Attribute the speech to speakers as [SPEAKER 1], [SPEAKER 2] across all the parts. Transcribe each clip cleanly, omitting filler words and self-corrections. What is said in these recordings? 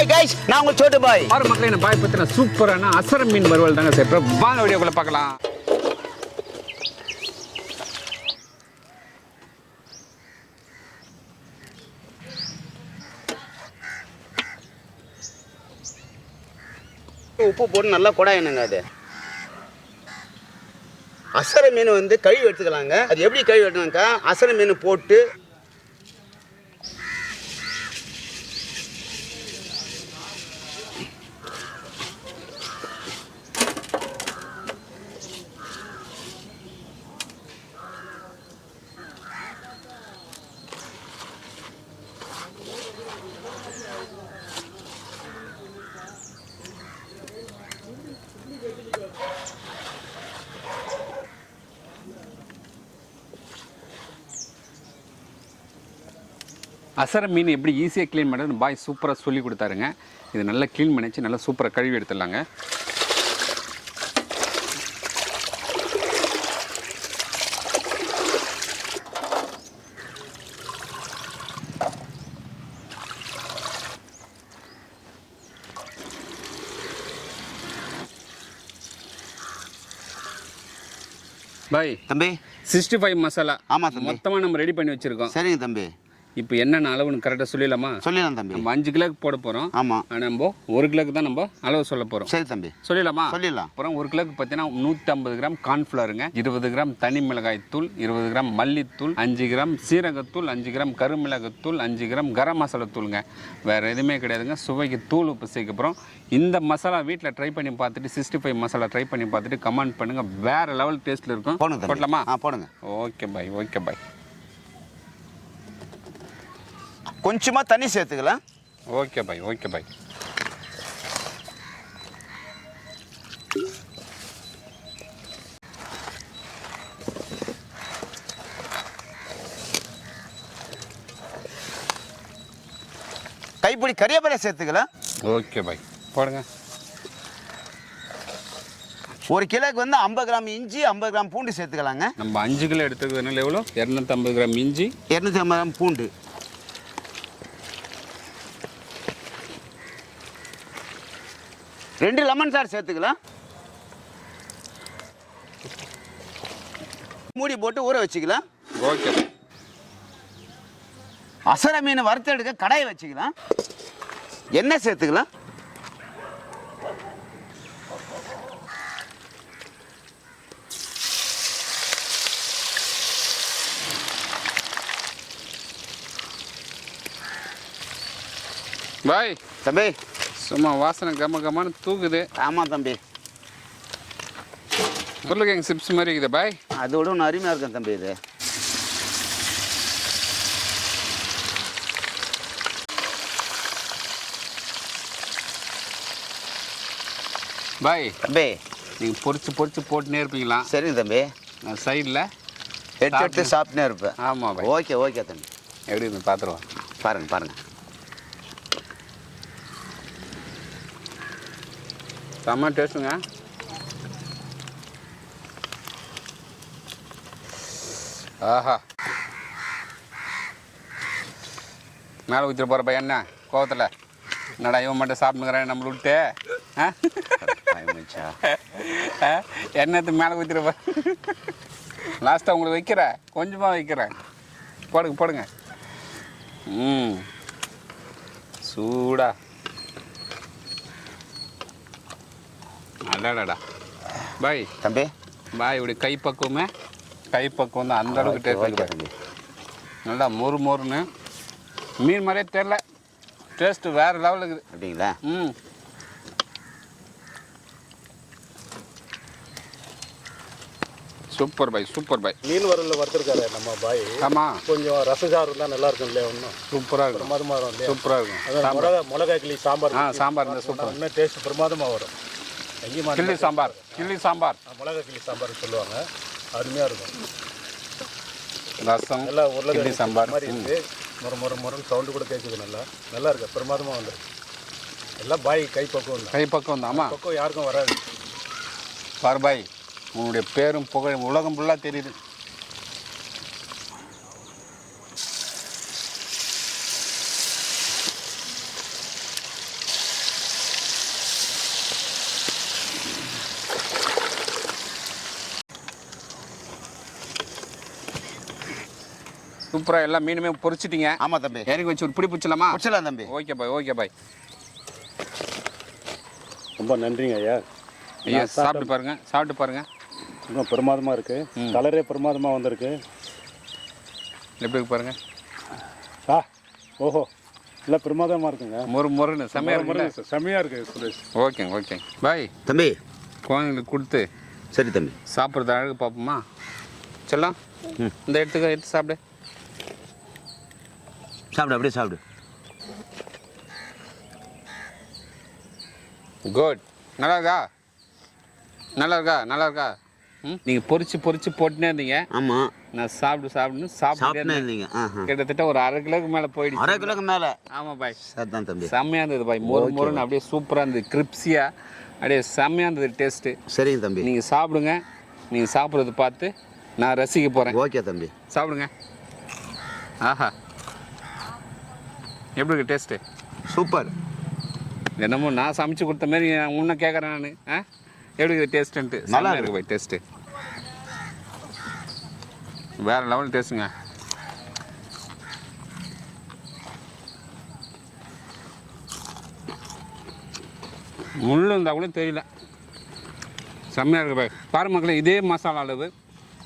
[SPEAKER 1] Hi guys, நான் உங்க சோட்டு பாய்.
[SPEAKER 2] ஆறு மக்களே, நான் பாய் பத்தின சூப்பரான அசர மீன் வறுவல் தாங்க சேர்ப்போம். வாங்க வீடியோக்குள்ள பார்க்கலாம்.
[SPEAKER 1] உப்பு போட்டு நல்லா கொடாயணுங்க. அது அசர மீன் வந்து கழுவி எடுத்துக்கலாங்க. அது எப்படி கழுவி எடுக்கணும்க்கா, அசர மீன் போட்டு
[SPEAKER 2] அசர மீன் எப்படி ஈஸியாக க்ளீன் பண்ணுறது பாய் சூப்பராக சொல்லி கொடுத்தாருங்க. இது நல்லா க்ளீன் பண்ணிச்சு, நல்லா சூப்பராக கழுவி எடுத்துடலாங்க. பாய்
[SPEAKER 1] தம்பி
[SPEAKER 2] 65 மசாலா
[SPEAKER 1] ஆமாம் தம்பி,
[SPEAKER 2] மொத்தமாக நம்ம ரெடி பண்ணி வச்சுருக்கோம்.
[SPEAKER 1] சரிங்க தம்பி.
[SPEAKER 2] இப்போ என்னென்ன அளவுன்னு கரெக்டாக சொல்லிடலாமா?
[SPEAKER 1] சொல்லிடலாம் தம்பி.
[SPEAKER 2] நம்ம 5 கிலோக்கு போட போகிறோம்.
[SPEAKER 1] ஆமாம்,
[SPEAKER 2] நம்ம 1 கிலோக்கு தான் நம்ம அளவு சொல்ல போகிறோம்.
[SPEAKER 1] சரி தம்பி,
[SPEAKER 2] சொல்லிடலாமா?
[SPEAKER 1] சொல்லிடலாம்.
[SPEAKER 2] அப்புறம் 1 கிலோக்கு பார்த்தீங்கன்னா 150 கிராம் கார்ன்ஃப்ளவருங்க, 20 கிராம் தனி மிளகாய் தூள், 20 கிராம் மல்லித்தூள், 5 கிராம் சீரகத்தூள், 5 கிராம் கருமிளகுத்தூள், 5 கிராம் கரம் மசாலா தூளுங்க. வேறு எதுவுமே கிடையாதுங்க. சுவைக்கு தூள் உப்பு சேர்க்க போகிறோம். இந்த மசாலா வீட்டில் ட்ரை பண்ணி பார்த்துட்டு 65 மசாலா ட்ரை பண்ணி பார்த்துட்டு கமெண்ட் பண்ணுங்கள். வேறு லெவல் டேஸ்ட்டில் இருக்கும். போடலாமா?
[SPEAKER 1] போடுங்க.
[SPEAKER 2] Okay bye, okay bye.
[SPEAKER 1] கொஞ்சமாக தண்ணி சேர்த்துக்கலாம்.
[SPEAKER 2] Okay bye, okay bye.
[SPEAKER 1] கைப்பிடி கறிவேப்பிலை சேர்த்துக்கலாம்.
[SPEAKER 2] ஓகே பாய், போடுங்க.
[SPEAKER 1] 1 கிலோக்கு வந்து 50 கிராம் இஞ்சி, 50 கிராம் பூண்டு சேர்த்துக்கலாங்க.
[SPEAKER 2] நம்ம 5 கிலோ எடுத்துக்கிறதுனால எவ்வளோ? 250 கிராம் இஞ்சி,
[SPEAKER 1] 250 கிராம் பூண்டு, 2 லெமன் சார் சேர்த்துக்கலாம். மூடி போட்டு ஊற வச்சுக்கலாம்.
[SPEAKER 2] ஓகே.
[SPEAKER 1] அசர மீன் வறுத்து எடுக்க கடாயை வச்சுக்கலாம். எண்ணெய் சேர்த்துக்கலாம்.
[SPEAKER 2] பாய்
[SPEAKER 1] தம்பி,
[SPEAKER 2] சும்மா வாசனை கம கமான்னு தூக்குது.
[SPEAKER 1] ஆமாம் தம்பி,
[SPEAKER 2] உருளைக்கிழங்கு சிப்ஸ் மாதிரி இருக்குது பாய்.
[SPEAKER 1] அதோட ஒன்று அருமையாக இருக்கும் தம்பி. இது
[SPEAKER 2] பாய்
[SPEAKER 1] தம்பி,
[SPEAKER 2] நீங்கள் பொரிச்சு போட்டுனே இருப்பீங்களா?
[SPEAKER 1] சரிங்க தம்பி.
[SPEAKER 2] நான் சைடில்
[SPEAKER 1] எடுத்து சாப்பிட்டுனே இருப்பேன்.
[SPEAKER 2] ஆமாம் பாய்.
[SPEAKER 1] ஓகே ஓகே தம்பி.
[SPEAKER 2] எப்படி இருந்து பார்த்துருவோம்.
[SPEAKER 1] பாருங்க.
[SPEAKER 2] செம்ம டேஸ்ட்டுங்க. ஆஹா, மேலே ஊற்றிட்டு போகிற பையன் என்ன கோவத்தில் என்னடா இவன் மட்டும் சாப்பிட்டுக்கிறேன் நம்மளை விட்டு என்னத்து மேலே ஊற்றிட்டு போ. லாஸ்ட்டாக உங்களுக்கு வைக்கிறேன், கொஞ்சமாக வைக்கிறேன். போடுங்க. சூடா அடாடாடா பாய்.
[SPEAKER 1] தம்பி
[SPEAKER 2] பாய், இப்படி கைப்பக்குவம் தான் அந்த அளவுக்கு டேஸ்ட் தம்பி. நல்லா மொறுன்னு மீன் மாதிரியே தெரில, டேஸ்ட்டு வேறு லெவலில் இருக்குது.
[SPEAKER 1] அப்படிங்களா?
[SPEAKER 2] சூப்பர் பாய்.
[SPEAKER 3] மீன் வறுவல் வறுத்துருக்காரு நம்ம பாய்.
[SPEAKER 2] ஆமாம்,
[SPEAKER 3] கொஞ்சம் ரசசாறு இருந்தால் நல்லா இருக்கும் இல்லையா? ஒன்றும்
[SPEAKER 2] சூப்பராக இருக்கும்.
[SPEAKER 3] பிரமாதமாக வரும்.
[SPEAKER 2] சூப்பராக இருக்கும்.
[SPEAKER 3] மிளகாய் கிளி சாம்பார்.
[SPEAKER 2] சாம்பார் இருந்தால் சூப்பர்.
[SPEAKER 3] இன்னும் டேஸ்ட் பிரமாதமாக வரும்.
[SPEAKER 2] கிள்ளி சாம்பார்
[SPEAKER 3] மிளகாய் கிளி சாம்பார் சொல்லுவாங்க. அருமையாக இருக்கும்.
[SPEAKER 2] ரசம்
[SPEAKER 3] நல்லா உருளைக்கிழங்கு
[SPEAKER 2] சாம்பார்
[SPEAKER 3] மாதிரி இருக்குது. முறை சவுண்டு கூட கேட்குது. நல்லா இருக்கு, பிரமாதமாக வந்து எல்லாம் பாய் கைப்பக்குவம் தான். ஆமாம், பக்கம் யாருக்கும் வராது.
[SPEAKER 2] பார் பாய், உன்னுடைய பேரும் புகழும் உலகம் ஃபுல்லாக தெரியுது. சூப்பராக எல்லா மீனுமே பொரிச்சிட்டிங்க.
[SPEAKER 1] ஆமாம் தம்பி.
[SPEAKER 2] இறக்கி வச்சு ஒரு பிடி பிடிச்சலாமா?
[SPEAKER 1] பிடிச்சலாம் தம்பி.
[SPEAKER 2] Okay bye, okay bye.
[SPEAKER 3] ரொம்ப நன்றிங்க ஐயா.
[SPEAKER 2] ஐயா சாப்பிட்டு பாருங்க, சாப்பிட்டு பாருங்க.
[SPEAKER 3] இன்னும் பிரமாதமாக இருக்குது. கலரே பிரமாதமாக வந்திருக்கு.
[SPEAKER 2] எப்படி இருக்கு பாருங்க.
[SPEAKER 3] ஓஹோ, இல்லை பிரமாதமாக இருக்குங்க.
[SPEAKER 2] முறுன்னு செம்மையாக இருக்கு.
[SPEAKER 3] செம்மையாக இருக்குது சுரேஷ்.
[SPEAKER 2] ஓகேங்க ஓகேங்க பாய்.
[SPEAKER 1] தம்பி
[SPEAKER 2] குழந்தைங்களுக்கு கொடுத்து
[SPEAKER 1] சரி தம்பி
[SPEAKER 2] சாப்பிட்றது அழகு பார்ப்போமா? செல்லாம் இந்த எடுத்து சாப்பிடு.
[SPEAKER 1] சாப்பிடு, அப்படியே சாப்பிடு.
[SPEAKER 2] குட். நல்லா இருக்கா? நல்லா இருக்கா? நல்லா இருக்கா? நீங்கள் பொரிச்சு போட்டுனே இருந்தீங்க.
[SPEAKER 1] ஆமாம்,
[SPEAKER 2] நான் சாப்பிட்டு
[SPEAKER 1] சாப்பிட்டே இருந்தீங்க.
[SPEAKER 2] கிட்டத்தட்ட ஒரு 1/2 கிலோக்கு மேலே போயிடுச்சு.
[SPEAKER 1] 1/2 கிலோக்கு மேலே?
[SPEAKER 2] ஆமாம் பாய்.
[SPEAKER 1] சரிதான் தம்பி.
[SPEAKER 2] செம்மையாக இருந்தது பாய். மொறுன்னு அப்படியே சூப்பராக இருந்தது. கிரிப்ஸியாக அப்படியே செம்மையாக இருந்தது டேஸ்ட்டு.
[SPEAKER 1] சரிங்க தம்பி.
[SPEAKER 2] நீங்கள் சாப்பிடுங்க. நீங்கள் சாப்பிட்றது பார்த்து நான் ரசிக்க போகிறேன்.
[SPEAKER 1] ஓகே தம்பி.
[SPEAKER 2] சாப்பிடுங்க. ஆஹா, எப்படி இருக்கு டேஸ்ட்டு?
[SPEAKER 1] சூப்பர்.
[SPEAKER 2] என்னமோ நான் சமைச்சு கொடுத்த மாதிரி முன்ன கேட்குறேன் நான். எப்படி இருக்குது டேஸ்ட்டுன்ட்டு? நல்லா இருக்கு பாய் டேஸ்ட்டு. வேறு லெவல் டேஸ்ட்டுங்க. முள்ளு இருந்தால் கூட தெரியல. செம்மையாக இருக்குது பாய். பாரு மக்களே, இதே மசாலா அளவு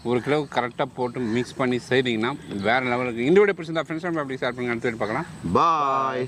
[SPEAKER 2] 1 கிலோவுக்கு கரெக்டாக போட்டு மிக்ஸ் பண்ணி செய்தீங்கன்னா வேறு லெவலுக்கு. இந்த வீடியோ பிடிச்சிருந்தா ஃப்ரெண்ட்ஸ் அப்படி ஷேர் பண்ணுங்க. அடுத்த வீடியோ பார்க்கலாம்.
[SPEAKER 1] பாய்.